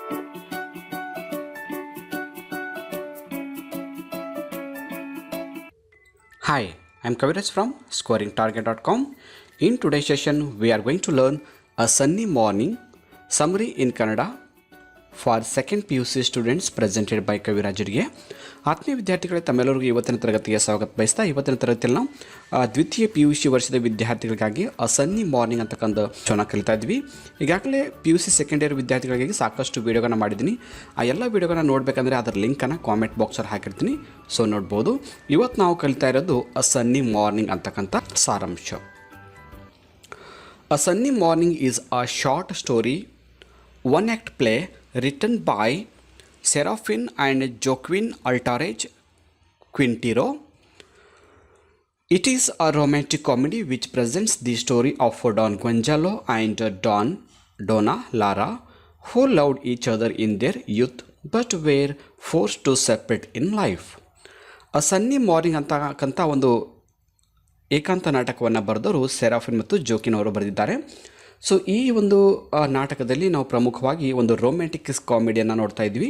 Hi, I'm Kaviraj from scoringtarget.com. In today's session, we are going to learn a sunny morning summary in Kannada for second PUC students presented by ಕವಿರಾಜರಿಗೆ. ಆತ್ಮೀಯ ವಿದ್ಯಾರ್ಥಿಗಳೇ, ತಮ್ಮೆಲ್ಲರಿಗೂ ಇವತ್ತಿನ ತರಗತಿಗೆ ಸ್ವಾಗತ ಬಯಸ್ತಾ ಇವತ್ತಿನ ತರಗತಿಯಲ್ಲಿ ನಾವು ದ್ವಿತೀಯ PUC ವರ್ಷದ ವಿದ್ಯಾರ್ಥಿಗಳಿಗಾಗಿ ಅ ಸನ್ನಿ ಮಾರ್ನಿಂಗ್ ಅಂತಕ್ಕಂಥ ಚೆನ್ನಾಗಿ ಕಲಿತಾ ಇದ್ವಿ. ಈಗಾಗಲೇ PUC ಸೆಕೆಂಡ್ ಇಯರ್ ವಿದ್ಯಾರ್ಥಿಗಳಿಗಾಗಿ ಸಾಕಷ್ಟು ವೀಡಿಯೋಗಳನ್ನ ಮಾಡಿದ್ದೀನಿ. ಆ ಎಲ್ಲ ವೀಡಿಯೋಗಳನ್ನ ನೋಡಬೇಕಂದ್ರೆ ಅದರ ಲಿಂಕನ್ನು ಕಾಮೆಂಟ್ ಬಾಕ್ಸಲ್ಲಿ ಹಾಕಿರ್ತೀನಿ, ಸೊ ನೋಡ್ಬೋದು. ಇವತ್ತು ನಾವು ಕಲಿತಾ ಇರೋದು ಅ ಸನ್ನಿ ಮಾರ್ನಿಂಗ್ ಅಂತಕ್ಕಂಥ ಸಾರಾಂಶ. A sunny morning is a short story, one act play written by Serafin and Joaquin Altarage Quintero. It is a romantic comedy which presents the story of Don Gonzalo and Donna Lara, who loved each other in their youth but were forced to separate in life. A Sunny Morning ಅಂತಕ್ಕಂಥ ಒಂದು ಏಕಾಂತ ನಾಟಕವನ್ನು ಬರೆದವರು ಸೆರಾಫಿನ್ ಮತ್ತು ಜೋಕಿನ್ ಅವರು ಬರೆದಿದ್ದಾರೆ. So ಈ ಒಂದು ನಾಟಕದಲ್ಲಿ ನಾವು ಪ್ರಮುಖವಾಗಿ ಒಂದು ರೊಮ್ಯಾಂಟಿಕ್ ಕಾಮಿಡಿಯನ್ನು ನೋಡ್ತಾ ಇದ್ವಿ.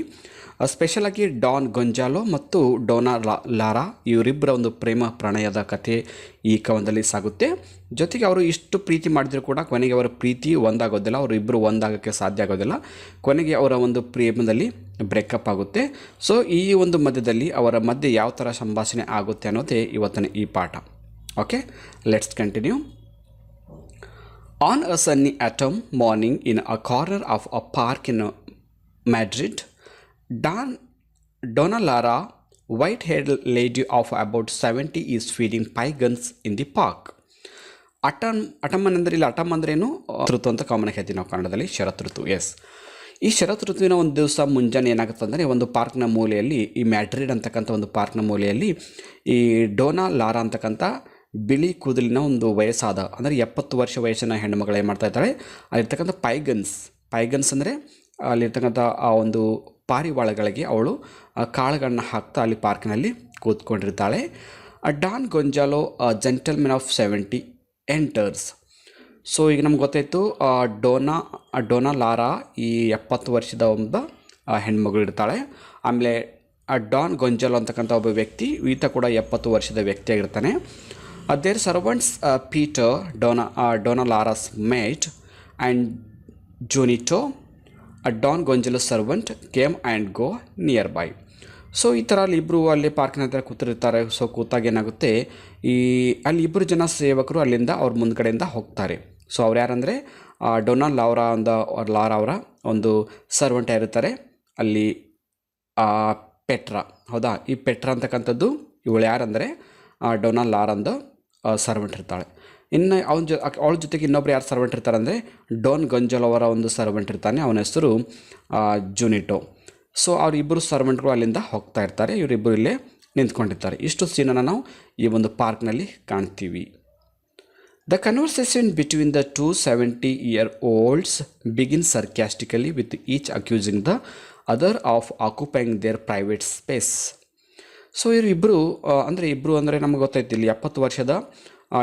ಸ್ಪೆಷಲಾಗಿ ಡಾನ್ ಗೊಂಜಾಲೋ ಮತ್ತು ಡೋನಾ ಲಾರಾ ಇವರಿಬ್ಬರ ಒಂದು ಪ್ರೇಮ ಪ್ರಣಯದ ಕಥೆ ಈ ಕವನದಲ್ಲಿ ಸಾಗುತ್ತೆ. ಜೊತೆಗೆ ಅವರು ಇಷ್ಟು ಪ್ರೀತಿ ಮಾಡಿದರೂ ಕೂಡ ಕೊನೆಗೆ ಅವರ ಪ್ರೀತಿ ಒಂದಾಗೋದಿಲ್ಲ, ಅವರು ಇಬ್ಬರು ಒಂದಾಗೋಕ್ಕೆ ಸಾಧ್ಯ ಆಗೋದಿಲ್ಲ. ಕೊನೆಗೆ ಅವರ ಒಂದು ಪ್ರೇಮದಲ್ಲಿ ಬ್ರೇಕಪ್ ಆಗುತ್ತೆ. ಸೊ ಈ ಒಂದು ಮಧ್ಯದಲ್ಲಿ ಅವರ ಮಧ್ಯೆ ಯಾವ ಥರ ಸಂಭಾಷಣೆ ಆಗುತ್ತೆ ಅನ್ನೋದೇ ಇವತ್ತಿನ ಈ ಪಾಠ. Okay, let's continue. On a sunny autumn morning in a corner of a park in Madrid, Donna Lara, white-haired lady of about 70, is feeding pigeons in the park. Atom ಅಂದರೆ ಇಲ್ಲಿ ಅಟಮ್ ಅಂದ್ರೇನು, ಋತು ಅಂತ ಕಾಮನ್ ಹೇಳ್ತೀವಿ ನಾವು ಕನ್ನಡದಲ್ಲಿ, ಶರತ್ ಋತು. S, ಈ ಶರತ್ ಋತುವಿನ ಒಂದು ದಿವಸ ಮುಂಜಾನೆ ಏನಾಗುತ್ತೆ ಅಂದರೆ ಒಂದು ಪಾರ್ಕ್ನ ಮೂಲೆಯಲ್ಲಿ, ಈ ಮ್ಯಾಡ್ರಿಡ್ ಅಂತಕ್ಕಂಥ ಒಂದು ಪಾರ್ಕ್ನ ಮೂಲೆಯಲ್ಲಿ ಈ ಡೋನಾ ಲಾರಾ ಅಂತಕ್ಕಂಥ ಬಿಳಿ ಕೂದಲಿನ ಒಂದು ವಯಸ್ಸಾದ ಅಂದರೆ 70 ವರ್ಷ ವಯಸ್ಸಿನ ಹೆಣ್ಣುಮಗಳು ಏನು ಮಾಡ್ತಾ ಇದ್ದಾಳೆ, ಅಲ್ಲಿರ್ತಕ್ಕಂಥ ಪೈಗನ್ಸ್ ಅಂದರೆ ಅಲ್ಲಿರ್ತಕ್ಕಂಥ ಆ ಒಂದು ಪಾರಿವಾಳಗಳಿಗೆ ಅವಳು ಕಾಳುಗಳನ್ನ ಹಾಕ್ತಾ ಅಲ್ಲಿ ಪಾರ್ಕ್ನಲ್ಲಿ ಕೂತ್ಕೊಂಡಿರ್ತಾಳೆ. Don Gonzalo gentlemen of 70 winters. So ಈಗ ನಮ್ಗೆ ಗೊತ್ತಾಯಿತು, ಡೋನಾ ಲಾರಾ ಈ 70 ವರ್ಷದ ಒಂದು ಹೆಣ್ಮಗಳು ಇರ್ತಾಳೆ. ಆಮೇಲೆ ಡಾನ್ ಗೊಂಜಾಲೋ ಅಂತಕ್ಕಂಥ ಒಬ್ಬ ವ್ಯಕ್ತಿ, ಈತ ಕೂಡ 70 ವರ್ಷದ ವ್ಯಕ್ತಿಯಾಗಿರ್ತಾನೆ. Their servants Peter, Donna Lara's mate, and Junito, a Don Gonzalo's servant, came and go nearby. So ಈ ಥರ ಅಲ್ಲಿ ಇಬ್ಬರು ಅಲ್ಲಿ ಪಾರ್ಕಿನ ಹತ್ರ ಕೂತಿರ್ತಾರೆ. ಸೊ ಕೂತಾಗ ಏನಾಗುತ್ತೆ, ಅಲ್ಲಿ ಇಬ್ಬರು ಜನ ಸೇವಕರು ಅಲ್ಲಿಂದ ಅವ್ರ ಮುಂದ್ಗಡೆಯಿಂದ ಹೋಗ್ತಾರೆ. ಸೊ ಅವ್ರು ಯಾರಂದರೆ ಡೊನಾ ಲಾರಾ ಅವರ ಒಂದು ಸರ್ವೆಂಟ್ ಇರ್ತಾರೆ ಅಲ್ಲಿ, ಪೆಟ್ರಾ. ಹೌದಾ, ಈ ಪೆಟ್ರಾ ಅಂತಕ್ಕಂಥದ್ದು ಇವಳು ಯಾರಂದರೆ ಡೊನಾ ಲಾರಂದು ಸರ್ವೆಂಟ್ ಇರ್ತಾಳೆ. ಇನ್ನು ಅವಳ ಜೊತೆಗೆ ಇನ್ನೊಬ್ರು ಯಾರು ಸರ್ವೆಂಟ್ ಇರ್ತಾರೆ ಅಂದರೆ ಡಾನ್ ಗೊಂಜಾಲೋ ಅವರ ಒಂದು ಸರ್ವೆಂಟ್ ಇರ್ತಾನೆ, ಅವನ ಹೆಸರು ಜುನಿಟೋ. ಸೊ ಅವರಿಬ್ಬರು ಸರ್ವೆಂಟ್ಗಳು ಅಲ್ಲಿಂದ ಹೋಗ್ತಾ ಇರ್ತಾರೆ, ಇವರಿಬ್ಬರು ಇಲ್ಲೇ ನಿಂತ್ಕೊಂಡಿರ್ತಾರೆ. ಇಷ್ಟು ಸೀನನ್ನು ನಾವು ಈ ಒಂದು ಪಾರ್ಕ್ನಲ್ಲಿ ಕಾಣ್ತೀವಿ. The conversation between the 2 70-year-olds begins sarcastically with each accusing the other of occupying their private space. So ಇಬ್ಬರು ಅಂದರೆ ನಮಗೆ ಗೊತ್ತಾಯ್ತು, ಇಲ್ಲಿ 70 ವರ್ಷದ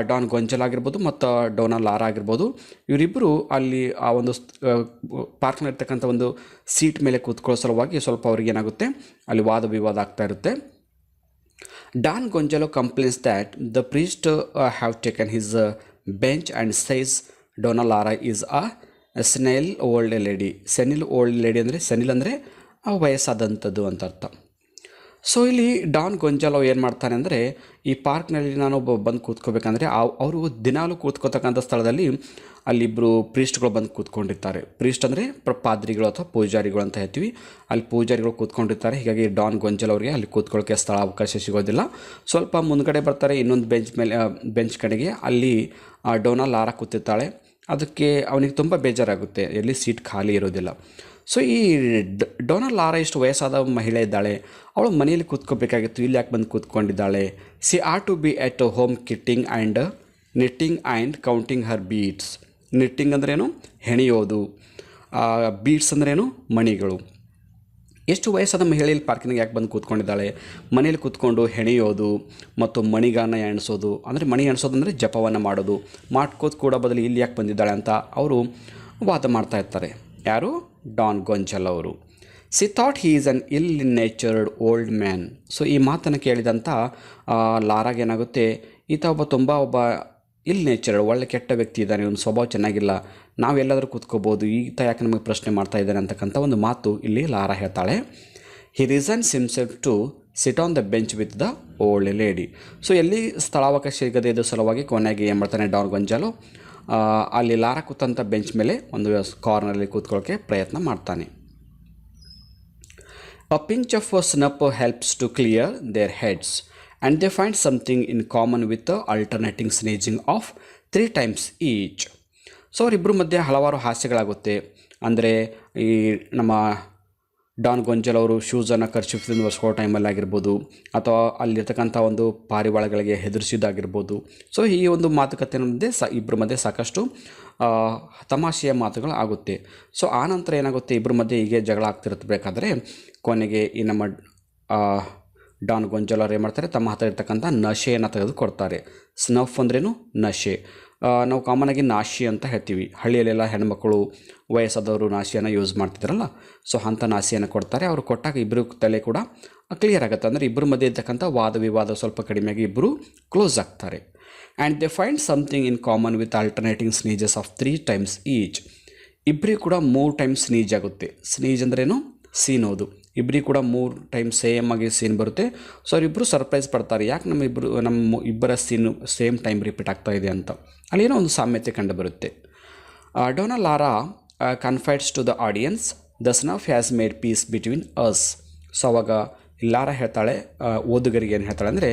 ಡಾನ್ ಗೊಂಜಾಲೋ ಆಗಿರ್ಬೋದು ಮತ್ತು ಡೋನಾ ಲಾರಾ ಆಗಿರ್ಬೋದು, ಇವರಿಬ್ಬರು ಅಲ್ಲಿ ಆ ಒಂದು ಪಾರ್ಕ್ನಲ್ಲಿರ್ತಕ್ಕಂಥ ಒಂದು ಸೀಟ್ ಮೇಲೆ ಕೂತ್ಕೊಳ್ಳೋ ಸಲುವಾಗಿ ಸ್ವಲ್ಪ ಅವ್ರಿಗೆ ಏನಾಗುತ್ತೆ, ಅಲ್ಲಿ ವಾದ ವಿವಾದ ಆಗ್ತಾ ಇರುತ್ತೆ. Don Gonzalo complains that the priest have taken his bench and says Dona Laura is a senile old lady. Senile old lady ಅಂದರೆ ಸೆನಿಲ್ ಅಂದರೆ ವಯಸ್ಸಾದಂಥದ್ದು ಅಂತ ಅರ್ಥ. ಸೊ ಇಲ್ಲಿ ಡಾನ್ ಗೊಂಜಾಲೋ ಏನು ಮಾಡ್ತಾನೆ ಅಂದರೆ, ಈ ಪಾರ್ಕ್ನಲ್ಲಿ ನಾನು ಬಂದು ಕೂತ್ಕೋಬೇಕಂದ್ರೆ ಅವರು ದಿನಾಲೂ ಕೂತ್ಕೋತಕ್ಕಂಥ ಸ್ಥಳದಲ್ಲಿ ಅಲ್ಲಿಬ್ಬರು ಪ್ರೀಸ್ಟ್ಗಳು ಬಂದು ಕೂತ್ಕೊಂಡಿರ್ತಾರೆ. ಪ್ರೀಸ್ಟ್ ಅಂದರೆ ಪಾದ್ರಿಗಳು ಅಥವಾ ಪೂಜಾರಿಗಳು ಅಂತ ಹೇಳ್ತೀವಿ. ಅಲ್ಲಿ ಪೂಜಾರಿಗಳು ಕೂತ್ಕೊಂಡಿರ್ತಾರೆ. ಹೀಗಾಗಿ ಡಾನ್ ಗೊಂಜಾಲೋ ಅವರಿಗೆ ಅಲ್ಲಿ ಕೂತ್ಕೊಳ್ಳೋಕ್ಕೆ ಸ್ಥಳ ಅವಕಾಶ ಸಿಗೋದಿಲ್ಲ. ಸ್ವಲ್ಪ ಮುಂದ್ಗಡೆ ಬರ್ತಾರೆ, ಇನ್ನೊಂದು ಬೆಂಚ್ ಕಡೆಗೆ ಅಲ್ಲಿ ಡೋನಾ ಲಾರಾ ಕೂತಿರ್ತಾಳೆ. ಅದಕ್ಕೆ ಅವನಿಗೆ ತುಂಬ ಬೇಜಾರಾಗುತ್ತೆ, ಎಲ್ಲಿ ಸೀಟ್ ಖಾಲಿ ಇರೋದಿಲ್ಲ. ಸೊ ಈ ಡೋನಾ ಲಾರಾ ಇಷ್ಟು ವಯಸ್ಸಾದ ಮಹಿಳೆ ಇದ್ದಾಳೆ, ಅವಳು ಮನೆಯಲ್ಲಿ ಕೂತ್ಕೋಬೇಕಾಗಿತ್ತು, ಇಲ್ಲಿ ಯಾಕೆ ಬಂದು ಕೂತ್ಕೊಂಡಿದ್ದಾಳೆ. She are to be at home knitting and counting her beads. Knitting ಅಂದ್ರೇನು, ಹೆಣೆಯೋದು. ಬೀಟ್ಸ್ ಅಂದ್ರೇನು, ಮಣಿಗಳು. ಎಷ್ಟು ವಯಸ್ಸಾದ ಮಹಿಳೆಯಲ್ಲಿ ಪಾರ್ಕಿನಾಗ ಯಾಕೆ ಬಂದು ಕೂತ್ಕೊಂಡಿದ್ದಾಳೆ, ಮನೇಲಿ ಕೂತ್ಕೊಂಡು ಹೆಣೆಯೋದು ಮತ್ತು ಮಣಿಗಳನ್ನು ಎಣಿಸೋದು. ಅಂದರೆ ಮಣಿ ಎಣಿಸೋದು ಅಂದರೆ ಜಪವನ್ನು ಮಾಡೋದು, ಮಾಡ್ಕೋದು ಕೂಡ ಬದಲು ಇಲ್ಲಿ ಯಾಕೆ ಬಂದಿದ್ದಾಳೆ ಅಂತ ಅವರು ವಾದ ಮಾಡ್ತಾ ಇರ್ತಾರೆ. ಯಾರು, ಡಾನ್ ಗೊಂಜಲ್ ಅವರು. C thought he is an ಇಲ್ ನೇಚರ್ಡ್ ಓಲ್ಡ್ ಮ್ಯಾನ್. ಸೊ ಈ ಮಾತನ್ನು ಕೇಳಿದಂಥ ಲಾರಾಗೆ ಏನಾಗುತ್ತೆ, ಈತ ಒಬ್ಬ ಇಲ್ ನೇಚರ್ಡ್ ಒಳ್ಳೆ ಕೆಟ್ಟ ವ್ಯಕ್ತಿ ಇದ್ದಾನೆ, ಇವನು ಸ್ವಭಾವ ಚೆನ್ನಾಗಿಲ್ಲ, ನಾವೆಲ್ಲಾದರೂ ಕೂತ್ಕೋಬೋದು, ಈತ ಯಾಕೆ ನಮಗೆ ಪ್ರಶ್ನೆ ಮಾಡ್ತಾ ಇದ್ದಾನೆ ಅಂತಕ್ಕಂಥ ಒಂದು ಮಾತು ಇಲ್ಲಿ ಲಾರಾ ಹೇಳ್ತಾಳೆ. He reasons himself to sit on the bench with the old lady. So ಎಲ್ಲಿ ಸ್ಥಳಾವಕಾಶ ಸಿಗದೆ ಇದ್ದ ಸಲುವಾಗಿ ಕೊನೆಗೆ ಏನು ಮಾಡ್ತಾನೆ ಡಾನ್ ಗೊಂಜಾಲೋ, ಅಲ್ಲಿ ಲಾರಾ ಕೂತಂಥ ಬೆಂಚ್ ಮೇಲೆ ಒಂದು ಕಾರ್ನರಲ್ಲಿ ಕೂತ್ಕೊಳ್ಳೋಕ್ಕೆ ಪ್ರಯತ್ನ ಮಾಡ್ತಾನೆ. A pinch of snuff helps to clear their heads, and they find something in common with the alternating sneezing of 3 times each. So ಅವರಿಬ್ಬರ ಮಧ್ಯೆ ಹಲವಾರು ಹಾಸ್ಯಗಳಾಗುತ್ತೆ. ಅಂದರೆ ಈ ನಮ್ಮ ಡಾನ್ ಗೊಂಜಲ್ ಅವರು ಶೂಸನ್ನು ಕರ್ಚಿಫ್ದಿಂದ ಒರೆಸ್ಕೋ ಟೈಮಲ್ಲಿ ಆಗಿರ್ಬೋದು, ಅಥವಾ ಅಲ್ಲಿರ್ತಕ್ಕಂಥ ಒಂದು ಪಾರಿವಾಳಗಳಿಗೆ ಹೆದರಿಸಿದಾಗಿರ್ಬೋದು. ಸೊ ಈ ಒಂದು ಮಾತುಕತೆ ಮಧ್ಯೆ ಇಬ್ಬರ ಮಧ್ಯೆ ಸಾಕಷ್ಟು ತಮಾಷೆಯ ಮಾತುಗಳು ಆಗುತ್ತೆ. ಸೊ ಆನಂತರ ಏನಾಗುತ್ತೆ, ಇಬ್ಬರ ಮಧ್ಯೆ ಹೀಗೆ ಜಗಳ ಆಗ್ತಿರ್ಬೇಕಾದ್ರೆ ಕೊನೆಗೆ ಈ ನಮ್ಮ ಡಾನ್ ಗೊಂಜಲ್ ಅವರು ಏನು ಮಾಡ್ತಾರೆ, ತಮ್ಮ ಹತ್ತಿರ ಇರ್ತಕ್ಕಂಥ ನಶೆಯನ್ನು ತೆಗೆದುಕೊಡ್ತಾರೆ. ಸ್ನಫ್ ಅಂದ್ರೇನು ನಶೆ. ನಾವು ಕಾಮನಾಗಿ ನಾಶಿ ಅಂತ ಹೇಳ್ತೀವಿ. ಹಳ್ಳಿಯಲ್ಲೆಲ್ಲ ಹೆಣ್ಮಕ್ಕಳು ವಯಸ್ಸಾದವರು ನಾಶಿಯನ್ನು ಯೂಸ್ ಮಾಡ್ತಿದ್ದಾರಲ್ಲ, ಸೊ ಅಂಥ ನಾಶಿಯನ್ನು ಕೊಡ್ತಾರೆ. ಅವರು ಕೊಟ್ಟಾಗ ಇಬ್ಬರು ತಲೆ ಕೂಡ ಕ್ಲಿಯರ್ ಆಗುತ್ತೆ. ಅಂದರೆ ಇಬ್ಬರ ಮಧ್ಯೆ ಇರ್ತಕ್ಕಂಥ ವಾದ ವಿವಾದ ಸ್ವಲ್ಪ ಕಡಿಮೆಯಾಗಿ ಇಬ್ಬರು ಕ್ಲೋಸ್ ಆಗ್ತಾರೆ. And they find something in common with alternating sneezes of 3 times each. ಇಬ್ಬರಿಗೂ ಕೂಡ 3 times ಸ್ನೀಜ್ ಆಗುತ್ತೆ. ಸ್ನೀಜ್ ಅಂದ್ರೇನು, ಸೀನೋದು. ಇಬ್ಬರಿಗೂ ಕೂಡ 3 times ಸೇಮ್ ಆಗಿ ಸೀನ್ ಬರುತ್ತೆ. ಸೊ ಅವರಿಬ್ಬರು ಸರ್ಪ್ರೈಸ್ ಪಡ್ತಾರೆ, ಯಾಕೆ ನಮ್ಮ ಇಬ್ಬರ ಸೀನು ಸೇಮ್ ಟೈಮ್ ರಿಪೀಟ್ ಆಗ್ತಾ ಇದೆ ಅಂತ. ಅಲ್ಲೇನೋ ಒಂದು ಸಾಮ್ಯತೆ ಕಂಡು ಬರುತ್ತೆ. Dona Laura confides to the audience, the snuff has made peace between us. So ಅವಾಗ ಲಾರಾ ಹೇಳ್ತಾಳೆ, ಓದುಗರಿಗೆ ಏನು ಹೇಳ್ತಾಳೆ ಅಂದರೆ,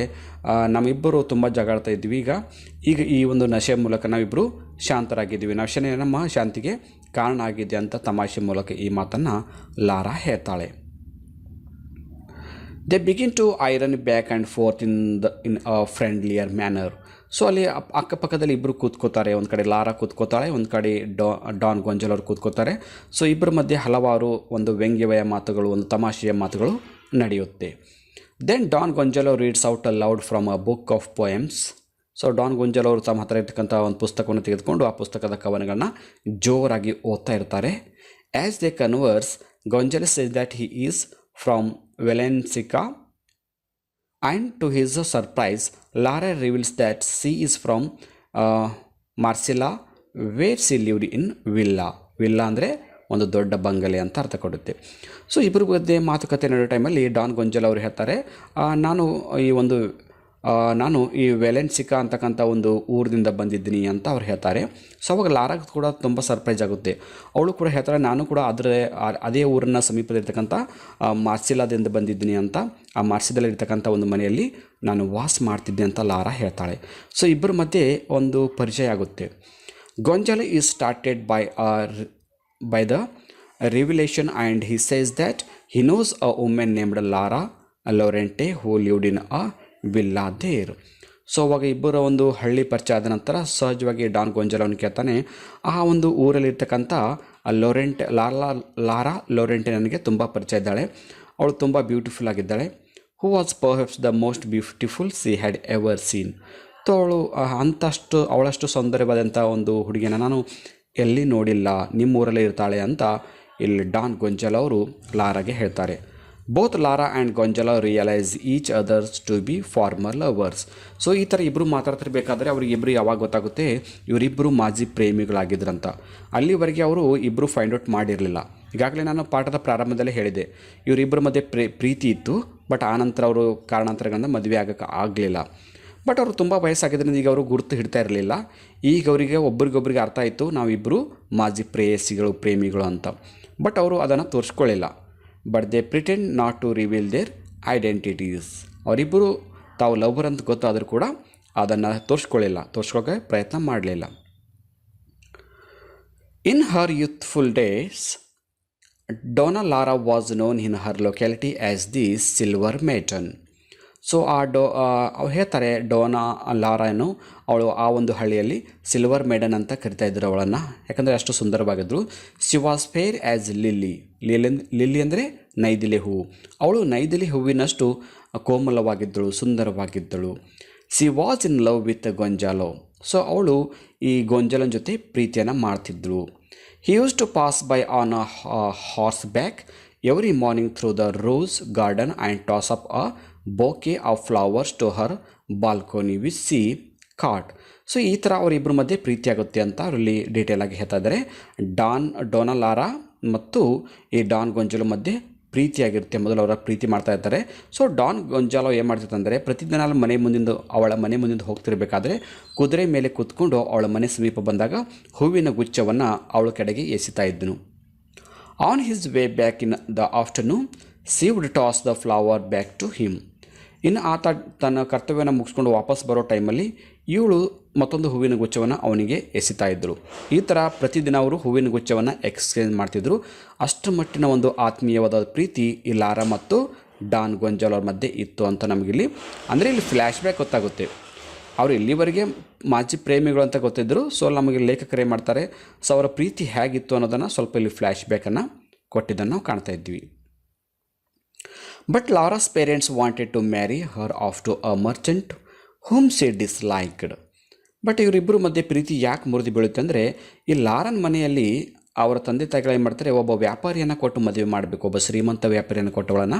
ನಮ್ಮಿಬ್ಬರು ತುಂಬ ಜಗಾಡ್ತಾ ಇದ್ವಿ, ಈಗ ಈ ಒಂದು ನಶೆ ಮೂಲಕ ನಾವಿಬ್ಬರು ಶಾಂತರಾಗಿದ್ದೀವಿ, ನಶೆನೇ ನಮ್ಮ ಶಾಂತಿಗೆ ಕಾರಣ ಆಗಿದೆ ಅಂತ ತಮಾಷೆ ಮೂಲಕ ಈ ಮಾತನ್ನು ಲಾರಾ ಹೇಳ್ತಾಳೆ. They begin to iron back and forth in a friendlier manner. So ಅಲ್ಲಿ ಅಕ್ಕಪಕ್ಕದಲ್ಲಿ ಇಬ್ಬರು ಕೂತ್ಕೋತಾರೆ. ಒಂದು ಕಡೆ ಲಾರಾ ಕೂತ್ಕೋತಾಳೆ, ಒಂದು ಕಡೆ ಡಾನ್ ಗೊಂಜಲ್ ಅವರು ಕೂತ್ಕೋತಾರೆ. ಸೊ ಇಬ್ಬರ ಮಧ್ಯೆ ಹಲವಾರು ಒಂದು ವ್ಯಂಗ್ಯಮಯ ಮಾತುಗಳು, ಒಂದು ತಮಾಷೆಯ ಮಾತುಗಳು ನಡೆಯುತ್ತೆ. ದೆನ್ ಡಾನ್ ಗೊಂಜಲ್ ಅವರು reads out aloud from a book of poems. So Don Gonzalo ಅವರು ತಮ್ಮ ಹತ್ತಿರ ಇರ್ತಕ್ಕಂಥ ಒಂದು ಪುಸ್ತಕವನ್ನು ತೆಗೆದುಕೊಂಡು ಆ ಪುಸ್ತಕದ ಕವನಗಳನ್ನ ಜೋರಾಗಿ ಓದ್ತಾ ಇರ್ತಾರೆ. As they converse, Gonzalo says that he is from Valencia, and to his surprise, Lara reveals that she is from Marsella, where she lived in villa. Villa ಅಂದರೆ ಒಂದು ದೊಡ್ಡ ಬಂಗಲೆ ಅಂತ ಅರ್ಥ ಕೊಡುತ್ತೆ. ಸೊ ಇಬ್ಬರ ಮಧ್ಯೆ ಮಾತುಕತೆ ನಡೆಯೋ ಟೈಮಲ್ಲಿ ಡಾನ್ ಗೊಂಜಲ್ ಅವರು ಹೇಳ್ತಾರೆ, ನಾನು ಈ ವೆಲೆನ್ಸಿಕಾ ಅಂತಕ್ಕಂಥ ಒಂದು ಊರಿನಿಂದ ಬಂದಿದ್ದೀನಿ ಅಂತ ಅವ್ರು ಹೇಳ್ತಾರೆ. ಸೊ ಅವಾಗ ಲಾರಾ ಕೂಡ ತುಂಬ ಸರ್ಪ್ರೈಸ್ ಆಗುತ್ತೆ. ಅವಳು ಕೂಡ ಹೇಳ್ತಾಳೆ, ನಾನು ಕೂಡ ಅದೇ ಊರನ್ನ ಸಮೀಪದಲ್ಲಿರ್ತಕ್ಕಂಥ ಮಾರ್ಸಿಲಾದಿಂದ ಬಂದಿದ್ದೀನಿ ಅಂತ. ಆ ಮಾರ್ಸಿಲಲ್ಲಿರ್ತಕ್ಕಂಥ ಒಂದು ಮನೆಯಲ್ಲಿ ನಾನು ವಾಸ ಮಾಡ್ತಿದ್ದೆ ಅಂತ ಲಾರಾ ಹೇಳ್ತಾಳೆ. ಸೊ ಇಬ್ಬರ ಮಧ್ಯೆ ಒಂದು ಪರಿಚಯ ಆಗುತ್ತೆ. Gonzalo is started by the revelation and he says that he knows a women named Laura Lorente who lived in a villa there. So ಅವಾಗ ಇಬ್ಬರ ಒಂದು ಹಳ್ಳಿ ಪರಿಚಯ ಆದ ನಂತರ ಸಹಜವಾಗಿ ಡಾನ್ ಗೊಂಜಲ್ ಅವನು ಕೇಳ್ತಾನೆ, ಆ ಒಂದು ಊರಲ್ಲಿರ್ತಕ್ಕಂಥ ಲಾರಾ ಲೊರೆಂಟೆ ನನಗೆ ತುಂಬ ಪರಿಚಯ ಇದ್ದಾಳೆ, ಅವಳು ತುಂಬ ಬ್ಯೂಟಿಫುಲ್ ಆಗಿದ್ದಾಳೆ. Who was perhaps the most beautiful she had ever seen. So ಅವಳಷ್ಟು ಸೌಂದರ್ಯವಾದಂಥ ಒಂದು ಹುಡುಗಿನ ನಾನು ಎಲ್ಲಿ ನೋಡಿಲ್ಲ, ನಿಮ್ಮೂರಲ್ಲೇ ಇರ್ತಾಳೆ ಅಂತ ಇಲ್ಲಿ ಡಾನ್ ಗೊಂಜಲ್ ಅವರು ಲಾರಾಗೆ ಹೇಳ್ತಾರೆ. Both Laura and Gonzalo realise each other's to be former lovers. So ಈ ಥರ ಇಬ್ಬರು ಮಾತಾಡ್ತಿರ್ಬೇಕಾದ್ರೆ ಅವರಿಗಿಬ್ಬರು ಯಾವಾಗ ಗೊತ್ತಾಗುತ್ತೆ ಇವರಿಬ್ಬರು ಮಾಜಿ ಪ್ರೇಮಿಗಳಾಗಿದ್ರಂತ. ಅಲ್ಲಿವರೆಗೆ ಅವರು ಇಬ್ಬರು ಫೈಂಡ್ ಔಟ್ ಮಾಡಿರಲಿಲ್ಲ. ಈಗಾಗಲೇ ನಾನು ಪಾಠದ ಪ್ರಾರಂಭದಲ್ಲೇ ಹೇಳಿದೆ, ಇವರಿಬ್ಬರ ಮಧ್ಯೆ ಪ್ರೀತಿ ಇತ್ತು, ಬಟ್ ಆನಂತರ ಅವರು ಕಾರಣಾಂತರಗಳಿಂದ ಮದುವೆ ಆಗೋಕ್ಕೆ ಆಗಲಿಲ್ಲ. ಬಟ್ ಅವರು ತುಂಬ ವಯಸ್ಸಾಗಿದ್ದರಿಂದ ಈಗ ಅವರು ಗುರುತು ಹಿಡ್ತಾ ಇರಲಿಲ್ಲ. ಈಗ ಅವರಿಗೆ ಒಬ್ರಿಗೊಬ್ರಿಗೆ ಅರ್ಥ ಆಯಿತು ನಾವಿಬ್ಬರು ಮಾಜಿ ಪ್ರೇಮಿಗಳು ಅಂತ. ಬಟ್ ಅವರು ಅದನ್ನು ತೋರಿಸ್ಕೊಳ್ಳಿಲ್ಲ. But they pretend not to reveal their identities. ಅವರಿಬ್ಬರು ತಾವು ಲವರ್ ಅಂತ ಗೊತ್ತಾದರೂ ಕೂಡ ಅದನ್ನು ತೋರಿಸ್ಕೊಳ್ಳೋಕ್ಕೆ ಪ್ರಯತ್ನ ಮಾಡಲಿಲ್ಲ. In her youthful days, Dona Laura was known in her locality as the silver maiden. So ಅವ್ರು ಹೇಳ್ತಾರೆ, ಡೋನಾ ಲಾರಾನು ಅವಳು ಆ ಒಂದು ಹಳ್ಳಿಯಲ್ಲಿ ಸಿಲ್ವರ್ ಮೇಡನ್ ಅಂತ ಕರಿತಾ ಇದ್ರು ಅವಳನ್ನು, ಯಾಕಂದರೆ ಅಷ್ಟು ಸುಂದರವಾಗಿದ್ದರು. She was fair as lily ಅಂದರೆ ನೈದಿಲೆ ಹೂವು. ಅವಳು ನೈದಿಲೆ ಹೂವಿನಷ್ಟು ಕೋಮಲವಾಗಿದ್ದಳು, ಸುಂದರವಾಗಿದ್ದಳು. She was in love with Gonzalo. So ಅವಳು ಈ ಗೊಂಜಾಲನ ಜೊತೆ ಪ್ರೀತಿಯನ್ನು ಮಾಡ್ತಿದ್ದಳು. He used to pass by on a horseback every morning through the rose garden and toss up a bouquet of flowers to her balcony which she caught. So ಈ ಥರ ಅವರಿಬ್ಬರ ಮಧ್ಯೆ ಪ್ರೀತಿ ಆಗುತ್ತೆ ಅಂತ ಅವರಲ್ಲಿ ಡೀಟೇಲ್ ಆಗಿ ಹೇಳ್ತಾ ಇದ್ದಾರೆ. ಡೋನಾ ಲಾರಾ ಮತ್ತು ಈ ಡಾನ್ ಗೊಂಜಾಲೋ ಮಧ್ಯೆ ಪ್ರೀತಿಯಾಗಿರುತ್ತೆ. ಮೊದಲು ಅವರ ಪ್ರೀತಿ ಮಾಡ್ತಾ ಇರ್ತಾರೆ. ಸೊ ಡಾನ್ ಗೊಂಜಾಲೋ ಏನು ಮಾಡ್ತಿತ್ತು ಅಂದರೆ ಪ್ರತಿದಿನ ಅವಳ ಮನೆ ಮುಂದಿಂದ ಹೋಗ್ತಿರ್ಬೇಕಾದ್ರೆ ಕುದುರೆ ಮೇಲೆ ಕೂತ್ಕೊಂಡು ಅವಳ ಮನೆ ಸಮೀಪ ಬಂದಾಗ ಹೂವಿನ ಗುಚ್ಛವನ್ನು ಅವಳ ಕಡೆಗೆ ಎಸಿತಾ ಇದ್ದನು. On his way back in the afternoon she would toss the flower back to him. ಇನ್ನು ಆತ ತನ್ನ ಕರ್ತವ್ಯನ ಮುಗಿಸ್ಕೊಂಡು ವಾಪಸ್ ಬರೋ ಟೈಮಲ್ಲಿ ಇವಳು ಮತ್ತೊಂದು ಹೂವಿನ ಗುಚ್ಛವನ್ನು ಅವನಿಗೆ ಎಸಿತಾ ಇದ್ದರು. ಈ ಥರ ಪ್ರತಿದಿನ ಅವರು ಹೂವಿನ ಗುಚ್ಛವನ್ನು ಎಕ್ಸ್ಚೇಂಜ್ ಮಾಡ್ತಿದ್ರು. ಅಷ್ಟರ ಮಟ್ಟಿನ ಒಂದು ಆತ್ಮೀಯವಾದ ಪ್ರೀತಿ ಈ ಲಾರಾ ಮತ್ತು ಡಾನ್ ಗೊಂಜಾಲೋ ಅವ್ರ ಮಧ್ಯೆ ಇತ್ತು ಅಂತ ನಮಗಿಲ್ಲಿ ಅಂದರೆ ಇಲ್ಲಿ ಫ್ಲ್ಯಾಶ್ ಬ್ಯಾಕ್ ಗೊತ್ತಾಗುತ್ತೆ. ಅವರು ಇಲ್ಲಿವರೆಗೆ ಮಾಜಿ ಪ್ರೇಮಿಗಳು ಅಂತ ಗೊತ್ತಿದ್ದರು. ಸೊ ನಮಗೆ ಲೇಖಕರು ಏನು ಮಾಡ್ತಾರೆ, ಸೊ ಅವರ ಪ್ರೀತಿ ಹೇಗಿತ್ತು ಅನ್ನೋದನ್ನು ಸ್ವಲ್ಪ ಇಲ್ಲಿ ಫ್ಲ್ಯಾಶ್ ಬ್ಯಾಕನ್ನು ಕೊಟ್ಟಿದ್ದನ್ನು ನಾವು ಕಾಣ್ತಾ ಇದ್ವಿ. But Laura's parents wanted to marry her off to a merchant whom she disliked. But ಇವರಿಬ್ಬರ ಮಧ್ಯೆ ಪ್ರೀತಿ ಯಾಕೆ ಮುರಿದು ಬೀಳುತ್ತೆ ಅಂದರೆ ಈ ಲಾರನ್ ಮನೆಯಲ್ಲಿ ಅವರ ತಂದೆ ತಾಯಿಗಳು ಏನು ಮಾಡ್ತಾರೆ, ಒಬ್ಬ ವ್ಯಾಪಾರಿಯನ್ನು ಕೊಟ್ಟು ಮದುವೆ ಮಾಡಬೇಕು, ಒಬ್ಬ ಶ್ರೀಮಂತ ವ್ಯಾಪಾರಿಯನ್ನು ಕೊಟ್ಟವಳನ್ನು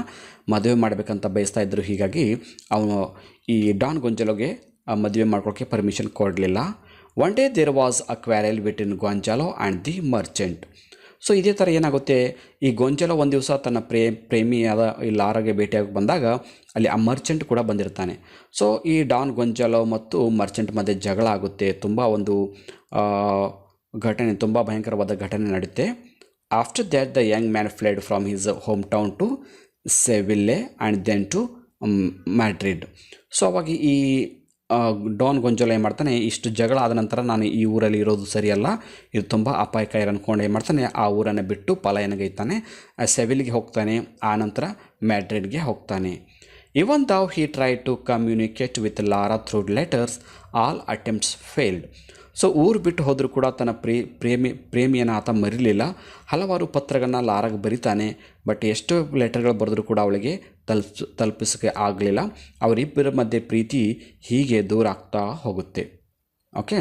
ಮದುವೆ ಮಾಡಬೇಕಂತ ಬಯಸ್ತಾ ಇದ್ದರು. ಹೀಗಾಗಿ ಅವನು ಈ ಡಾನ್ ಗೊಂಜಾಲೋಗೆ ಮದುವೆ ಮಾಡ್ಕೊಳ್ಳೋಕ್ಕೆ ಪರ್ಮಿಷನ್ ಕೊಡಲಿಲ್ಲ. One day there was a quarrel between Gonzalo and the merchant. So ಇದೇ ಥರ ಏನಾಗುತ್ತೆ, ಈ ಗೊಂಜಾಲೋ ಒಂದು ದಿವಸ ತನ್ನ ಪ್ರೇಮಿಯಾದ ಈ ಲಾರಾಗೆ ಭೇಟಿಯಾಗಿ ಬಂದಾಗ ಅಲ್ಲಿ ಆ ಮರ್ಚೆಂಟ್ ಕೂಡ ಬಂದಿರ್ತಾನೆ. ಸೊ ಈ ಡಾನ್ ಗೊಂಜಾಲೋ ಮತ್ತು ಮರ್ಚೆಂಟ್ ಮಧ್ಯೆ ಜಗಳ ಆಗುತ್ತೆ. ತುಂಬ ಒಂದು ಘಟನೆ, ತುಂಬ ಭಯಂಕರವಾದ ಘಟನೆ ನಡೆಯುತ್ತೆ. After that the young man fled from his home town to Seville and then to Madrid. So ಅವಾಗ ಈ ಡಾನ್ ಗೊಂಜಾಲೋ ಏನು ಮಾಡ್ತಾನೆ, ಇಷ್ಟು ಜಗಳ ಆದ ನಂತರ ನಾನು ಈ ಊರಲ್ಲಿ ಇರೋದು ಸರಿಯಲ್ಲ, ಇದು ತುಂಬ ಅಪಾಯಕಾರಿ ಅಂದ್ಕೊಂಡು ಏನು ಮಾಡ್ತಾನೆ, ಆ ಊರನ್ನು ಬಿಟ್ಟು ಪಲಾಯನಗೈತಾನೆ. ಸೆವಿಲ್ಗೆ ಹೋಗ್ತಾನೆ, ಆನಂತರ ಮ್ಯಾಡ್ರಿಡ್ಗೆ ಹೋಗ್ತಾನೆ. Even though he try to communicate with Laura through letters, all attempts failed. So ಊರು ಬಿಟ್ಟು ಹೋದರೂ ಕೂಡ ತನ್ನ ಪ್ರೇಮಿಯನ್ನು ಆತ ಮರಿಲಿಲ್ಲ. ಹಲವಾರು ಪತ್ರಗಳನ್ನ ಲಾರಾಗೆ ಬರಿತಾನೆ. ಬಟ್ ಎಷ್ಟೋ ಲೆಟರ್ಗಳು ಬರೆದ್ರೂ ಕೂಡ ಅವಳಿಗೆ ತಲುಪಿಸೋಕ್ಕೆ ಆಗಲಿಲ್ಲ. ಅವರಿಬ್ಬರ ಮಧ್ಯೆ ಪ್ರೀತಿ ಹೀಗೆ ದೂರ ಆಗ್ತಾ ಹೋಗುತ್ತೆ. Okay,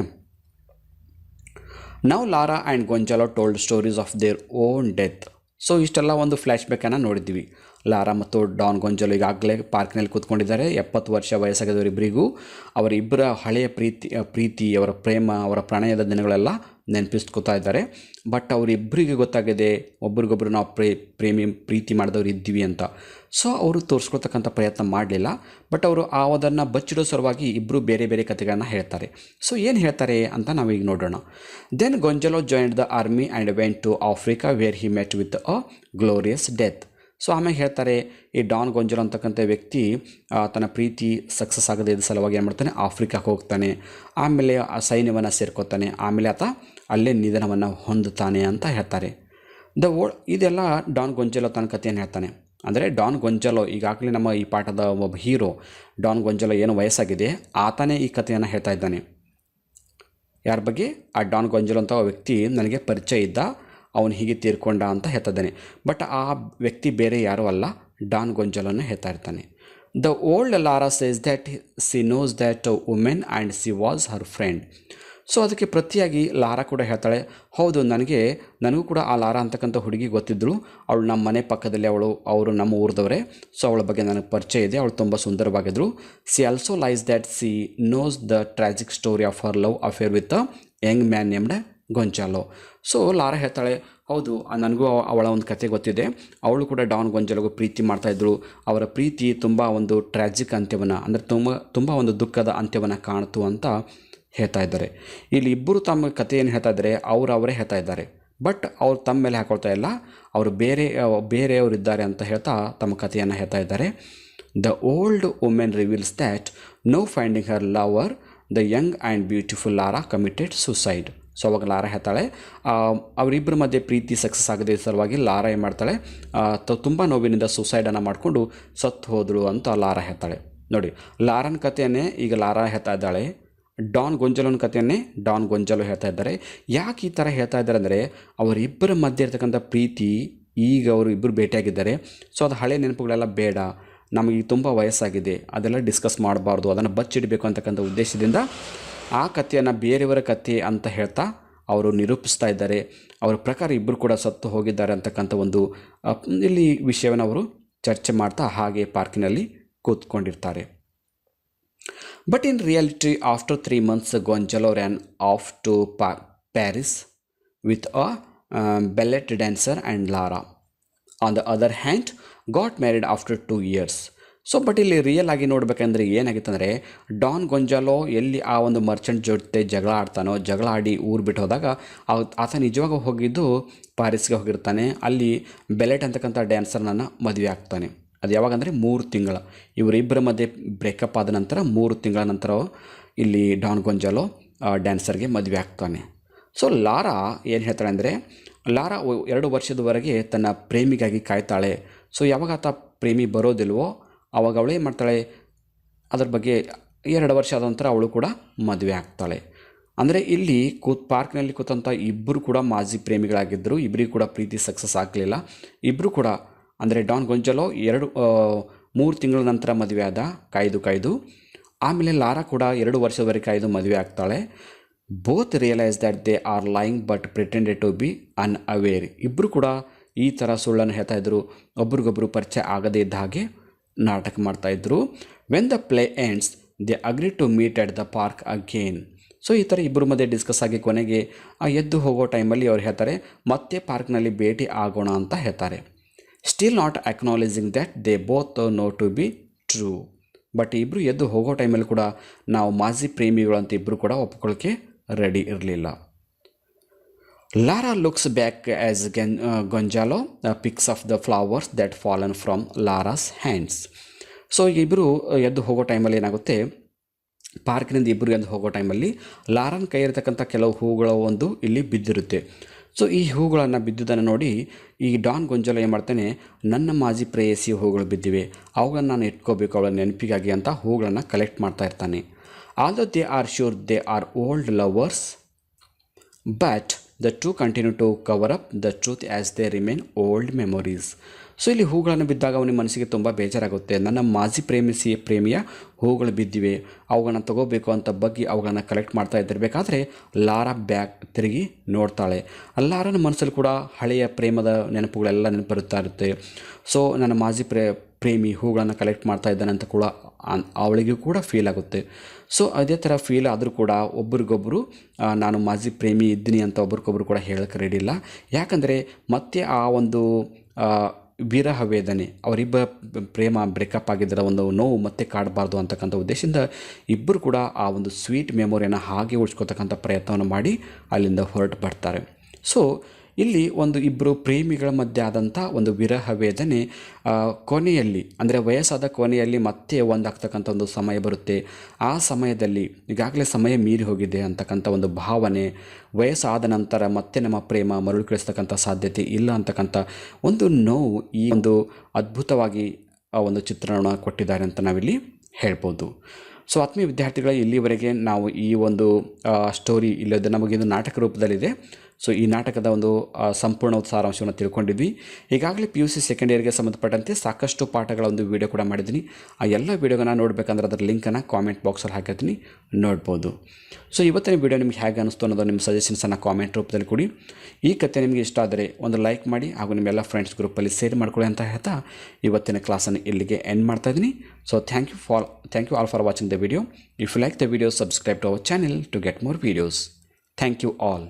now Lara and Gonzalo told stories of their own death. So ಇಷ್ಟೆಲ್ಲ ಒಂದು ಫ್ಲ್ಯಾಶ್ ಬ್ಯಾಕನ್ನು ನೋಡಿದ್ವಿ. ಲಾರಾ ಮತ್ತು ಡಾನ್ ಗೊಂಜಾಲೋ ಈಗಾಗಲೇ ಪಾರ್ಕ್ನಲ್ಲಿ ಕೂತ್ಕೊಂಡಿದ್ದಾರೆ. 70 ವರ್ಷ ವಯಸ್ಸಾಗಿದ್ದವರಿಬ್ಬರಿಗೂ ಅವರಿಬ್ಬರ ಹಳೆಯ ಪ್ರೀತಿ, ಅವರ ಪ್ರೇಮ, ಅವರ ಪ್ರಣಯದ ದಿನಗಳೆಲ್ಲ ನೆನಪಿಸ್ಕೊತಾ ಇದ್ದಾರೆ. ಬಟ್ ಅವರಿಬ್ಬರಿಗೆ ಗೊತ್ತಾಗಿದೆ ಒಬ್ರಿಗೊಬ್ರು ನಾವು ಪ್ರೀತಿ ಮಾಡಿದವ್ರು ಇದ್ದೀವಿ ಅಂತ. ಸೊ ಅವರು ತೋರಿಸ್ಕೊಳ್ತಕ್ಕಂಥ ಪ್ರಯತ್ನ ಮಾಡಲಿಲ್ಲ. ಬಟ್ ಅವರು ಅದನ್ನು ಬಚ್ಚಿಡೋ ಸಲುವಾಗಿ ಇಬ್ಬರು ಬೇರೆ ಬೇರೆ ಕಥೆಗಳನ್ನು ಹೇಳ್ತಾರೆ. ಸೊ ಏನು ಹೇಳ್ತಾರೆ ಅಂತ ನಾವೀಗ ನೋಡೋಣ. Then Gonzalo joined the army and went to Africa where he met with a glorious death. So ಆಮೇಲೆ ಹೇಳ್ತಾರೆ, ಈ ಡಾನ್ ಗೊಂಜಾಲೋ ಅಂತಕ್ಕಂಥ ವ್ಯಕ್ತಿ ತನ್ನ ಪ್ರೀತಿ ಸಕ್ಸಸ್ ಆಗದೇ ಇದ್ದ ಸಲುವಾಗಿ ಏನು ಮಾಡ್ತಾನೆ, ಆಫ್ರಿಕಾಕ್ಕೆ ಹೋಗ್ತಾನೆ. ಆಮೇಲೆ ಆ ಸೈನ್ಯವನ್ನು ಸೇರ್ಕೋತಾನೆ. ಆಮೇಲೆ ಆತ ಅಲ್ಲೇ ನಿಧನವನ್ನು ಹೊಂದುತ್ತಾನೆ ಅಂತ ಹೇಳ್ತಾರೆ. ಇದೆಲ್ಲ ಡಾನ್ ಗೊಂಜಾಲೋ ತನ್ನ ಕಥೆಯನ್ನು ಹೇಳ್ತಾನೆ. ಅಂದರೆ ಡಾನ್ ಗೊಂಜಾಲೋ ಈಗಾಗಲೇ ನಮ್ಮ ಈ ಪಾಠದ ಒಬ್ಬ ಹೀರೋ ಡಾನ್ ಗೊಂಜಾಲೋ ಏನು ವಯಸ್ಸಾಗಿದೆ ಆತನೇ ಈ ಕಥೆಯನ್ನು ಹೇಳ್ತಾ ಇದ್ದಾನೆ. ಯಾರ ಬಗ್ಗೆ? ಆ ಡಾನ್ ಗೊಂಜಾಲೋ ಅಂತ ವ್ಯಕ್ತಿ ನನಗೆ ಪರಿಚಯ ಇದ್ದ, ಅವನು ಹೀಗೆ ತೀರ್ಕೊಂಡ ಅಂತ ಹೇಳ್ತಾ ಇದ್ದಾನೆ. ಬಟ್ ಆ ವ್ಯಕ್ತಿ ಬೇರೆ ಯಾರೂ ಅಲ್ಲ, ಡಾನ್ ಗೊಂಜಾಲೋನೇ ಹೇಳ್ತಾ ಇರ್ತಾನೆ. The old Laura says that she knows that woman and she was her friend. So ಅದಕ್ಕೆ ಪ್ರತಿಯಾಗಿ ಲಾರಾ ಕೂಡ ಹೇಳ್ತಾಳೆ, ಹೌದು ನನಗೂ ಕೂಡ ಆ ಲಾರಾ ಅಂತಕ್ಕಂಥ ಹುಡುಗಿ ಗೊತ್ತಿದ್ದಳು. ಅವಳು ನಮ್ಮ ಮನೆ ಪಕ್ಕದಲ್ಲಿ ಅವರು ನಮ್ಮ ಊರದವರೇ. ಸೊ ಅವಳ ಬಗ್ಗೆ ನನಗೆ ಪರಿಚಯ ಇದೆ. ಅವಳು ತುಂಬ ಸುಂದರವಾಗಿದ್ದರು. She also lies that she knows the tragic story of her love affair with a young man named Gonzalo. So Laura ಹೇಳ್ತಾಳೆ, ಹೌದು ನನಗೂ ಅವಳ ಒಂದು ಕತೆ ಗೊತ್ತಿದೆ. ಅವಳು ಕೂಡ ಡಾನ್ ಗೊಂಜಾಲೋಗೂ ಪ್ರೀತಿ ಮಾಡ್ತಾಯಿದ್ರು. ಅವರ ಪ್ರೀತಿ ತುಂಬ ಒಂದು ಟ್ರಾಜಿಕ್ ಅಂತ್ಯವನ್ನು, ಅಂದರೆ ತುಂಬ ಒಂದು ದುಃಖದ ಅಂತ್ಯವನ್ನು ಕಾಣ್ತು ಅಂತ ಹೇಳ್ತಾ ಇದ್ದಾರೆ. ಇಲ್ಲಿ ಇಬ್ಬರು ತಮ್ಮ ಕಥೆಯನ್ನು ಹೇಳ್ತಾ ಇದ್ದಾರೆ, ಅವರೇ ಹೇಳ್ತಾ ಇದ್ದಾರೆ. ಬಟ್ ಅವ್ರು ತಮ್ಮ ಮೇಲೆ ಹಾಕೊಳ್ತಾ ಇಲ್ಲ, ಅವರು ಬೇರೆಯವರು ಇದ್ದಾರೆ ಅಂತ ಹೇಳ್ತಾ ತಮ್ಮ ಕಥೆಯನ್ನು ಹೇಳ್ತಾ ಇದ್ದಾರೆ. The old woman reveals that no finding her lover the young and beautiful Laura committed suicide. So ಅವಾಗ ಲಾರಾ ಹೇಳ್ತಾಳೆ, ಅವರಿಬ್ಬರ ಮಧ್ಯೆ ಪ್ರೀತಿ ಸಕ್ಸಸ್ ಆಗದೆ ಸಲುವಾಗಿ ಲಾರಾ ಏನು ಮಾಡ್ತಾಳೆ, ತುಂಬ ನೋವಿನಿಂದ ಸುಸೈಡನ್ನು ಮಾಡಿಕೊಂಡು ಸತ್ತು ಹೋದಳು ಅಂತ ಲಾರಾ ಹೇಳ್ತಾಳೆ. ನೋಡಿ, ಲಾರನ ಕಥೆಯನ್ನೇ ಈಗ ಲಾರಾ ಹೇಳ್ತಾ ಇದ್ದಾಳೆ, ಡಾನ್ ಗೊಂಜಾಲೋನ ಕಥೆಯನ್ನೇ ಡಾನ್ ಗೊಂಜಾಲೋ ಹೇಳ್ತಾ ಇದ್ದಾರೆ. ಯಾಕೆ ಈ ಥರ ಹೇಳ್ತಾ ಇದ್ದಾರೆ ಅಂದರೆ, ಅವರಿಬ್ಬರ ಮಧ್ಯೆ ಇರ್ತಕ್ಕಂಥ ಪ್ರೀತಿ ಈಗ ಅವರು ಇಬ್ಬರು ಭೇಟಿಯಾಗಿದ್ದಾರೆ. ಸೊ ಅದು ಹಳೆ ನೆನಪುಗಳೆಲ್ಲ ಬೇಡ, ನಮಗೆ ತುಂಬ ವಯಸ್ಸಾಗಿದೆ, ಅದೆಲ್ಲ ಡಿಸ್ಕಸ್ ಮಾಡಬಾರ್ದು, ಅದನ್ನು ಬಚ್ಚಿಡಬೇಕು ಅಂತಕ್ಕಂಥ ಉದ್ದೇಶದಿಂದ ಆ ಕಥೆಯನ್ನು ಬೇರೆಯವರ ಕಥೆ ಅಂತ ಹೇಳ್ತಾ ಅವರು ನಿರೂಪಿಸ್ತಾ ಇದ್ದಾರೆ. ಅವರ ಪ್ರಕಾರ ಇಬ್ಬರು ಕೂಡ ಸತ್ತು ಹೋಗಿದ್ದಾರೆ ಅಂತಕ್ಕಂಥ ಒಂದು ಇಲ್ಲಿ ವಿಷಯವನ್ನು ಅವರು ಚರ್ಚೆ ಮಾಡ್ತಾ ಹಾಗೆ ಪಾರ್ಕಿನಲ್ಲಿ ಕೂತ್ಕೊಂಡಿರ್ತಾರೆ. But in reality after 3 months Gonzalo ran off to Paris with a ballet dancer and Lara. On the other hand, got married after 2 years. So but ಇಲ್ಲಿ ರಿಯಲ್ ಆಗಿ ನೋಡ್ಬೇಕಂದ್ರೆ ಏನಾಗಿತ್ತಂದರೆ, ಡಾನ್ ಗೊಂಜಾಲೋ ಎಲ್ಲಿ ಆ ಒಂದು ಮರ್ಚೆಂಟ್ ಜೊತೆ ಜಗಳ ಆಡ್ತಾನೋ, ಜಗಳ ಆಡಿ ಊರು ಬಿಟ್ಟು ಹೋದಾಗ ಆತ ನಿಜವಾಗ ಹೋಗಿದ್ದು ಪ್ಯಾರಿಸ್ಗೆ ಹೋಗಿರ್ತಾನೆ. ಅಲ್ಲಿ ಬೆಲೆಟ್ ಅಂತಕ್ಕಂಥ ಡ್ಯಾನ್ಸರ್ನನ್ನು ಮದುವೆ ಆಗ್ತಾನೆ. ಅದು ಯಾವಾಗಂದರೆ 3 ತಿಂಗಳ, ಇವರಿಬ್ಬರ ಮಧ್ಯೆ ಬ್ರೇಕಪ್ ಆದ ನಂತರ 3 ತಿಂಗಳ ನಂತರ ಇಲ್ಲಿ ಡಾನ್ ಗೊಂಜಾಲೋ ಡ್ಯಾನ್ಸರ್ಗೆ ಮದುವೆ ಆಗ್ತಾನೆ. ಸೊ ಲಾರಾ ಏನು ಹೇಳ್ತಾಳೆ ಅಂದರೆ, ಲಾರಾ 2 ವರ್ಷದವರೆಗೆ ತನ್ನ ಪ್ರೇಮಿಗಾಗಿ ಕಾಯ್ತಾಳೆ. ಸೊ ಯಾವಾಗ ಆತ ಪ್ರೇಮಿ ಬರೋದಿಲ್ವೋ ಆವಾಗ ಅವಳು ಏನು ಮಾಡ್ತಾಳೆ, ಅದ್ರ ಬಗ್ಗೆ 2 ವರ್ಷ ಆದ ನಂತರ ಅವಳು ಕೂಡ ಮದುವೆ ಆಗ್ತಾಳೆ. ಅಂದರೆ ಇಲ್ಲಿ ಪಾರ್ಕ್ನಲ್ಲಿ ಕೂತಂಥ ಇಬ್ಬರು ಕೂಡ ಮಾಜಿ ಪ್ರೇಮಿಗಳಾಗಿದ್ದರು. ಇಬ್ಬರಿಗೂ ಕೂಡ ಪ್ರೀತಿ ಸಕ್ಸಸ್ ಆಗಲಿಲ್ಲ. ಇಬ್ಬರು ಕೂಡ ಅಂದರೆ ಡಾನ್ ಗೊಂಜಾಲೋ 3 ತಿಂಗಳ ನಂತರ ಮದುವೆ ಆದ ಕಾಯ್ದು. ಆಮೇಲೆ ಲಾರಾ ಕೂಡ 2 ವರ್ಷದವರೆಗೆ ಕಾಯ್ದು ಮದುವೆ ಆಗ್ತಾಳೆ. Both realise that they are lying but pretended to be unaware. ಇಬ್ಬರು ಕೂಡ ಈ ಥರ ಸುಳ್ಳನ್ನು ಹೇಳ್ತಾ ಇದ್ದರು, ಒಬ್ರಿಗೊಬ್ಬರು ಪರಿಚಯ ಆಗದೇ ಇದ್ದ ಹಾಗೆ ನಾಟಕ ಮಾಡ್ತಾಯಿದ್ರು. When the play ends they agree to meet at the park again. So ಈ ಥರ ಇಬ್ಬರು ಮಧ್ಯೆ ಡಿಸ್ಕಸ್ ಆಗಿ ಕೊನೆಗೆ ಎದ್ದು ಹೋಗೋ ಟೈಮಲ್ಲಿ ಅವ್ರು ಹೇಳ್ತಾರೆ ಮತ್ತೆ ಪಾರ್ಕ್ನಲ್ಲಿ ಭೇಟಿ ಆಗೋಣ ಅಂತ ಹೇಳ್ತಾರೆ. Still not acknowledging that they both know to be true. But ಇಬ್ಬರು ಎದ್ದು ಹೋಗೋ ಟೈಮಲ್ಲಿ ಕೂಡ ನಾವು ಮಾಜಿ ಪ್ರೇಮಿಗಳು ಅಂತ ಇಬ್ಬರು ಕೂಡ ಒಪ್ಕೊಳ್ಳೋಕ್ಕೆ ರೆಡಿ ಇರಲಿಲ್ಲ. Laura looks back as Gonzalo picks off the flowers that fallen from Laura's hands. So ಇಬ್ಬರು ಎದ್ದು ಹೋಗೋ ಟೈಮಲ್ಲಿ ಏನಾಗುತ್ತೆ, ಪಾರ್ಕಿನಿಂದ ಇಬ್ಬರು ಎದ್ದು ಹೋಗೋ ಟೈಮಲ್ಲಿ ಲಾರನ ಕೈ ಇರತಕ್ಕಂಥ ಕೆಲವು ಹೂಗಳ ಒಂದು ಇಲ್ಲಿ ಬಿದ್ದಿರುತ್ತೆ. ಸೊ ಈ ಹೂಗಳನ್ನು ಬಿದ್ದುದನ್ನು ನೋಡಿ ಈ ಡಾನ್ ಗೊಂಜಾಲೋ ಏನು ಮಾಡ್ತಾನೆ, ನನ್ನ ಮಾಜಿ ಪ್ರೇಯಸಿ ಹೂಗಳು ಬಿದ್ದಿವೆ, ಅವುಗಳನ್ನು ನಾನು ಇಟ್ಕೋಬೇಕು ಅವಳ ನೆನಪಿಗಾಗಿ ಅಂತ ಹೂಗಳನ್ನು ಕಲೆಕ್ಟ್ ಮಾಡ್ತಾ ಇರ್ತಾನೆ. Although they are sure they are old lovers but the two continue to cover up the truth as they remain old memories. So ಇಲ್ಲಿ ಹೂಗಳನ್ನು ಬಿದ್ದಾಗ ಅವನ ಮನಸ್ಸಿಗೆ ತುಂಬ ಬೇಜಾರಾಗುತ್ತೆ. ನನ್ನ ಮಾಜಿ ಪ್ರೇಮಿಯ ಹೂಗಳು ಬಿದ್ದಿವೆ, ಅವುಗಳನ್ನ ತಗೋಬೇಕು ಅಂತ ಬಗ್ಗೆ ಅವುಗಳನ್ನು ಕಲೆಕ್ಟ್ ಮಾಡ್ತಾ ಇದ್ದಿರಬೇಕಾದ್ರೆ ಲಾರಾ ಬ್ಯಾಕ್ ತಿರುಗಿ ನೋಡ್ತಾಳೆ. ಲಾರನ ಮನಸ್ಸಲ್ಲಿ ಕೂಡ ಹಳೆಯ ಪ್ರೇಮದ ನೆನಪುಗಳೆಲ್ಲ ನೆನಪು ಬರುತ್ತಾ ಇರುತ್ತೆ. ಸೊ ನನ್ನ ಮಾಜಿ ಪ್ರೇಮಿ ಹೂಗಳನ್ನು ಕಲೆಕ್ಟ್ ಮಾಡ್ತಾ ಇದ್ದಾನೆ ಅಂತ ಕೂಡ ಅವಳಿಗೂ ಕೂಡ ಫೀಲ್ ಆಗುತ್ತೆ. ಸೊ ಅದೇ ಥರ ಫೀಲ್ ಆದರೂ ಕೂಡ ಒಬ್ರಿಗೊಬ್ಬರು ನಾನು ಮಾಜಿ ಪ್ರೇಮಿ ಇದ್ದೀನಿ ಅಂತ ಒಬ್ರಿಗೊಬ್ರು ಕೂಡ ಹೇಳೋಕ್ಕೆ ರೆಡಿ ಇಲ್ಲ. ಯಾಕಂದರೆ ಮತ್ತೆ ಆ ಒಂದು ವಿರಹ ವೇದನೆ, ಅವರಿಬ್ಬರ ಪ್ರೇಮ ಬ್ರೇಕಪ್ ಆಗಿದ್ದರ ಒಂದು ನೋವು ಮತ್ತೆ ಕಾಡಬಾರ್ದು ಅಂತಕ್ಕಂಥ ಉದ್ದೇಶದಿಂದ ಇಬ್ಬರು ಕೂಡ ಆ ಒಂದು ಸ್ವೀಟ್ ಮೆಮೊರಿಯನ್ನು ಹಾಗೆ ಉಳಿಸ್ಕೊತಕ್ಕಂಥ ಪ್ರಯತ್ನವನ್ನು ಮಾಡಿ ಅಲ್ಲಿಂದ ಹೊರಟು ಬರ್ತಾರೆ. ಸೊ ಇಲ್ಲಿ ಒಂದು ಇಬ್ಬರು ಪ್ರೇಮಿಗಳ ಮಧ್ಯೆ ಆದಂಥ ಒಂದು ವಿರಹ ವೇದನೆ ಕೊನೆಯಲ್ಲಿ ಅಂದರೆ ವಯಸ್ಸಾದ ಕೊನೆಯಲ್ಲಿ ಮತ್ತೆ ಒಂದಾಗ್ತಕ್ಕಂಥ ಒಂದು ಸಮಯ ಬರುತ್ತೆ. ಆ ಸಮಯದಲ್ಲಿ ಈಗಾಗಲೇ ಸಮಯ ಮೀರಿ ಹೋಗಿದೆ ಅಂತಕ್ಕಂಥ ಒಂದು ಭಾವನೆ, ವಯಸ್ಸಾದ ನಂತರ ಮತ್ತೆ ನಮ್ಮ ಪ್ರೇಮ ಮರುಕಳಿಸ್ತಕ್ಕಂಥ ಸಾಧ್ಯತೆ ಇಲ್ಲ ಅಂತಕ್ಕಂಥ ಒಂದು ನೋವು ಈ ಒಂದು ಅದ್ಭುತವಾಗಿ ಆ ಒಂದು ಚಿತ್ರಣ ಕೊಟ್ಟಿದ್ದಾರೆ ಅಂತ ನಾವಿಲ್ಲಿ ಹೇಳ್ಬೋದು. ಸೊ ಆತ್ಮೀಯ ವಿದ್ಯಾರ್ಥಿಗಳ ಇಲ್ಲಿವರೆಗೆ ನಾವು ಈ ಒಂದು ಸ್ಟೋರಿ ಇಲ್ಲದ ನಮಗಿದು ನಾಟಕ ರೂಪದಲ್ಲಿದೆ. ಸೊ ಈ ನಾಟಕದ ಒಂದು ಸಂಪೂರ್ಣ ಸಾರಾಂಶವನ್ನು ತಿಳ್ಕೊಂಡಿದ್ವಿ. ಈಗಾಗಲೇ PUC ಸೆಕೆಂಡ್ ಇಯರ್ಗೆ ಸಂಬಂಧಪಟ್ಟಂತೆ ಸಾಕಷ್ಟು ಪಾಠಗಳ ಒಂದು ವಿಡಿಯೋ ಕೂಡ ಮಾಡಿದ್ದೀನಿ. ಆ ಎಲ್ಲ ವೀಡಿಯೋಗಳನ್ನ ನೋಡಬೇಕಂದ್ರೆ ಅದರ ಲಿಂಕನ್ನು ಕಾಮೆಂಟ್ ಬಾಕ್ಸಲ್ಲಿ ಹಾಕಿರ್ತೀನಿ, ನೋಡ್ಬೋದು. ಸೊ ಇವತ್ತಿನ ವೀಡಿಯೋ ನಿಮ್ಗೆ ಹೇಗೆ ಅನ್ನಿಸ್ತು ಅನ್ನೋದು ನಿಮ್ಮ ಸಜೆಷನ್ಸನ್ನು ಕಾಮೆಂಟ್ ರೂಪದಲ್ಲಿ ಕೊಡಿ. ಈ ಕಥೆ ನಿಮಗೆ ಇಷ್ಟ ಆದರೆ ಒಂದು ಲೈಕ್ ಮಾಡಿ ಹಾಗೂ ನಿಮ್ಮೆಲ್ಲ ಫ್ರೆಂಡ್ಸ್ ಗ್ರೂಪಲ್ಲಿ ಶೇರ್ ಮಾಡ್ಕೊಳ್ಳಿ ಅಂತ ಹೇಳ್ತಾ ಇವತ್ತಿನ ಕ್ಲಾಸನ್ನು ಇಲ್ಲಿಗೆ ಎಂಡ್ ಮಾಡ್ತಾಯಿದ್ದೀನಿ. So thank you all for watching the video. If you like the video, subscribe to our channel to get more videos. Thank you all.